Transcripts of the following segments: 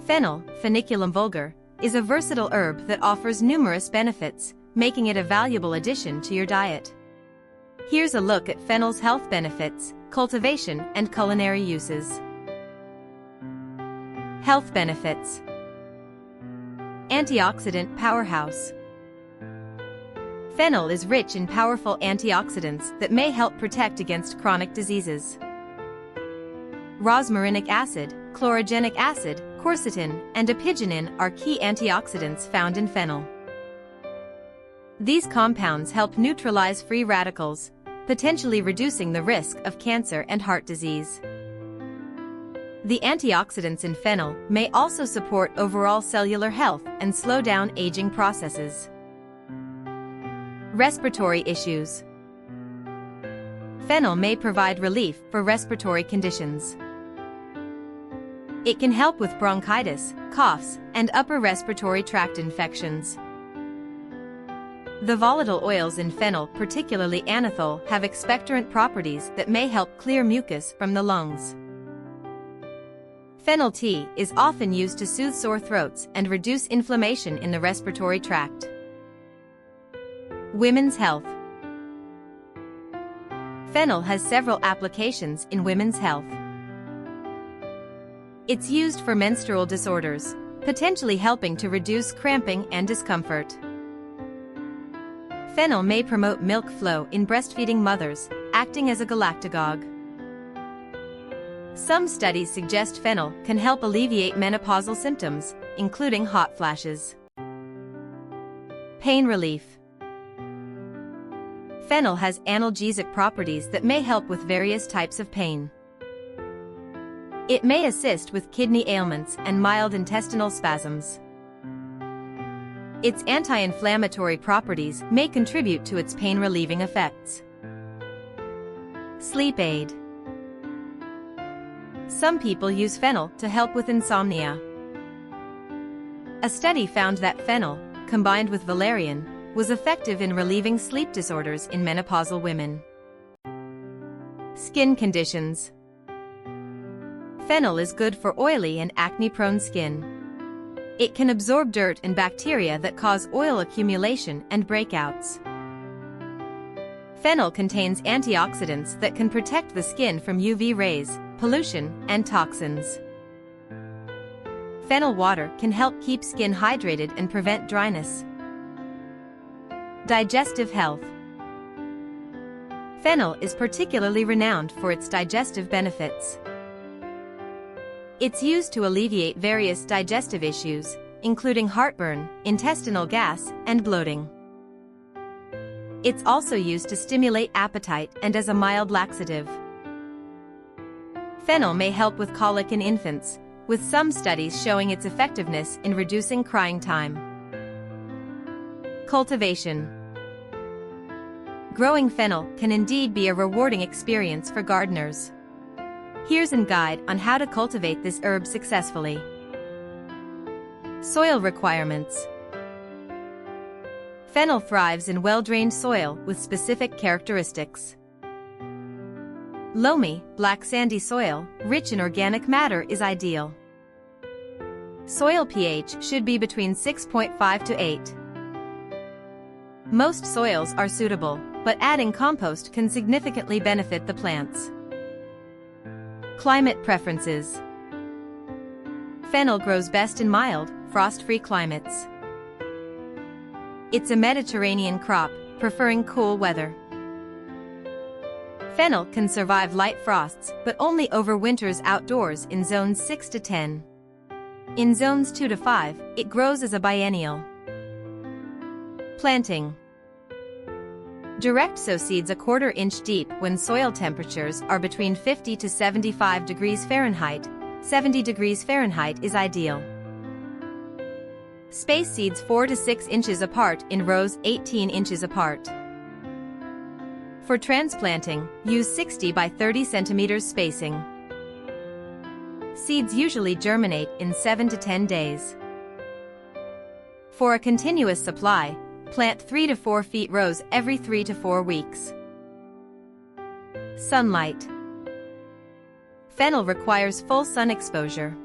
Fennel, Feniculum vulgar, is a versatile herb that offers numerous benefits, making it a valuable addition to your diet. Here's a look at fennel's health benefits, cultivation, and culinary uses. Health benefits. Antioxidant powerhouse. Fennel is rich in powerful antioxidants that may help protect against chronic diseases. Rosmarinic acid, chlorogenic acid, quercetin, and apigenin are key antioxidants found in fennel. These compounds help neutralize free radicals, potentially reducing the risk of cancer and heart disease. The antioxidants in fennel may also support overall cellular health and slow down aging processes. Respiratory issues. Fennel may provide relief for respiratory conditions. It can help with bronchitis, coughs, and upper respiratory tract infections. The volatile oils in fennel, particularly anethol, have expectorant properties that may help clear mucus from the lungs. Fennel tea is often used to soothe sore throats and reduce inflammation in the respiratory tract. Women's health. Fennel has several applications in women's health. It's used for menstrual disorders, potentially helping to reduce cramping and discomfort. Fennel may promote milk flow in breastfeeding mothers, acting as a galactagogue. Some studies suggest fennel can help alleviate menopausal symptoms, including hot flashes. Pain relief. Fennel has analgesic properties that may help with various types of pain. It may assist with kidney ailments and mild intestinal spasms. Its anti-inflammatory properties may contribute to its pain-relieving effects. Sleep aid. Some people use fennel to help with insomnia. A study found that fennel, combined with valerian, was effective in relieving sleep disorders in menopausal women. Skin conditions. Fennel is good for oily and acne-prone skin. It can absorb dirt and bacteria that cause oil accumulation and breakouts. Fennel contains antioxidants that can protect the skin from UV rays, pollution, and toxins. Fennel water can help keep skin hydrated and prevent dryness. Digestive health. Fennel is particularly renowned for its digestive benefits. It's used to alleviate various digestive issues, including heartburn, intestinal gas, and bloating. It's also used to stimulate appetite and as a mild laxative. Fennel may help with colic in infants, with some studies showing its effectiveness in reducing crying time. Cultivation. Growing fennel can indeed be a rewarding experience for gardeners. Here's a guide on how to cultivate this herb successfully. Soil requirements. Fennel thrives in well-drained soil with specific characteristics. Loamy, black sandy soil, rich in organic matter is ideal. Soil pH should be between 6.5 to 8. Most soils are suitable, but adding compost can significantly benefit the plants. Climate preferences. Fennel grows best in mild, frost-free climates. It's a Mediterranean crop, preferring cool weather. Fennel can survive light frosts but only overwinters outdoors in zones 6 to 10. In zones 2 to 5, it grows as a biennial. Planting. Direct sow seeds 1/4 inch deep when soil temperatures are between 50 to 75 degrees Fahrenheit. 70 degrees Fahrenheit is ideal. Space seeds 4 to 6 inches apart in rows 18 inches apart. For transplanting, use 60 by 30 centimeters spacing. Seeds usually germinate in 7 to 10 days. For a continuous supply, plant 3 to 4 feet rows every 3 to 4 weeks. Sunlight. Fennel requires full sun exposure.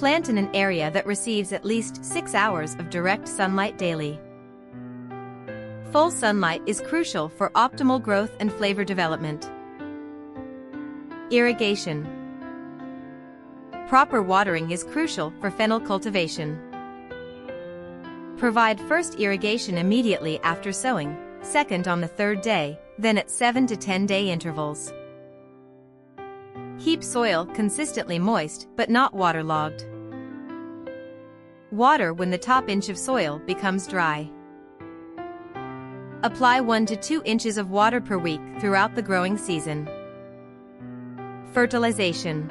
Plant in an area that receives at least 6 hours of direct sunlight daily. Full sunlight is crucial for optimal growth and flavor development. Irrigation. Proper watering is crucial for fennel cultivation. Provide first irrigation immediately after sowing, second on the third day, then at 7 to 10 day intervals. Keep soil consistently moist but not waterlogged. Water when the top inch of soil becomes dry. Apply 1 to 2 inches of water per week throughout the growing season. Fertilization.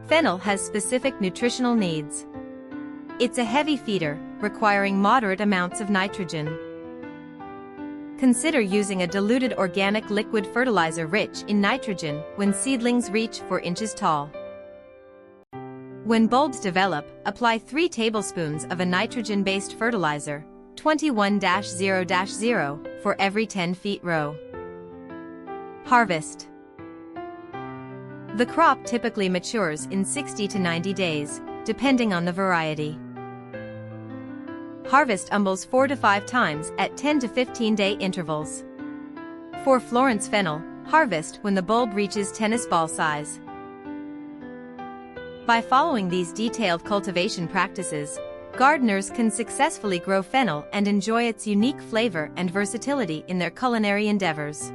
Fennel has specific nutritional needs. It's a heavy feeder, requiring moderate amounts of nitrogen. Consider using a diluted organic liquid fertilizer rich in nitrogen when seedlings reach 4 inches tall. When bulbs develop, apply 3 tablespoons of a nitrogen-based fertilizer, 21-0-0, for every 10 feet row. Harvest. The crop typically matures in 60 to 90 days, depending on the variety. Harvest umbels 4 to 5 times at 10 to 15 day intervals. For Florence fennel, harvest when the bulb reaches tennis ball size. By following these detailed cultivation practices, gardeners can successfully grow fennel and enjoy its unique flavor and versatility in their culinary endeavors.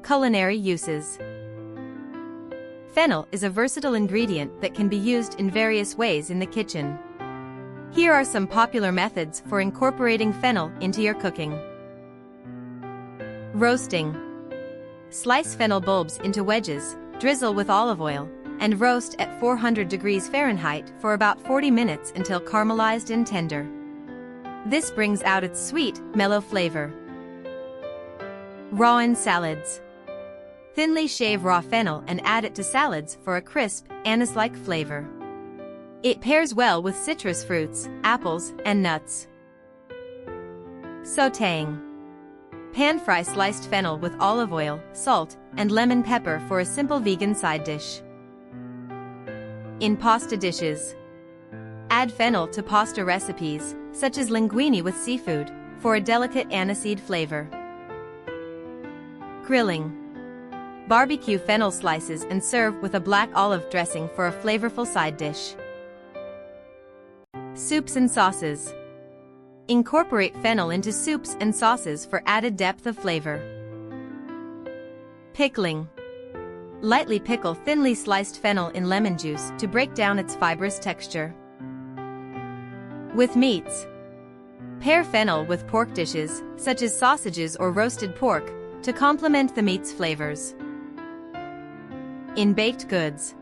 Culinary uses. Fennel is a versatile ingredient that can be used in various ways in the kitchen. Here are some popular methods for incorporating fennel into your cooking. Roasting. Slice fennel bulbs into wedges, drizzle with olive oil, and roast at 400 degrees Fahrenheit for about 40 minutes until caramelized and tender. This brings out its sweet, mellow flavor. Raw in salads. Thinly shave raw fennel and add it to salads for a crisp, anise-like flavor. It pairs well with citrus fruits, apples, and nuts. Sautéing. Pan-fry sliced fennel with olive oil, salt, and lemon pepper for a simple vegan side dish. In pasta dishes. Add fennel to pasta recipes, such as linguine with seafood, for a delicate aniseed flavor. Grilling. Barbecue fennel slices and serve with a black olive dressing for a flavorful side dish. Soups and sauces. Incorporate fennel into soups and sauces for added depth of flavor. Pickling. Lightly pickle thinly sliced fennel in lemon juice to break down its fibrous texture. With meats. Pair fennel with pork dishes, such as sausages or roasted pork, to complement the meat's flavors. In baked goods.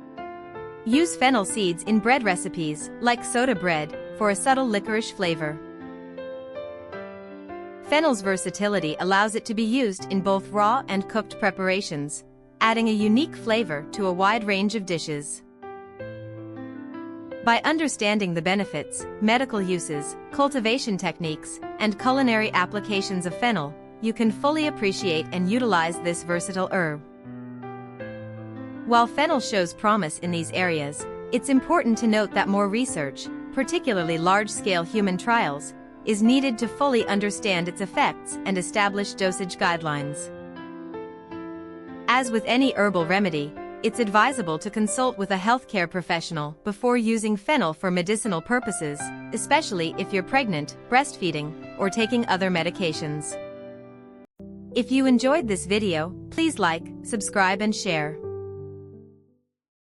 Use fennel seeds in bread recipes, like soda bread, for a subtle licorice flavor. Fennel's versatility allows it to be used in both raw and cooked preparations, adding a unique flavor to a wide range of dishes. By understanding the benefits, medical uses, cultivation techniques, and culinary applications of fennel, you can fully appreciate and utilize this versatile herb. While fennel shows promise in these areas, it's important to note that more research, particularly large-scale human trials, is needed to fully understand its effects and establish dosage guidelines. As with any herbal remedy, it's advisable to consult with a healthcare professional before using fennel for medicinal purposes, especially if you're pregnant, breastfeeding, or taking other medications. If you enjoyed this video, please like, subscribe and share.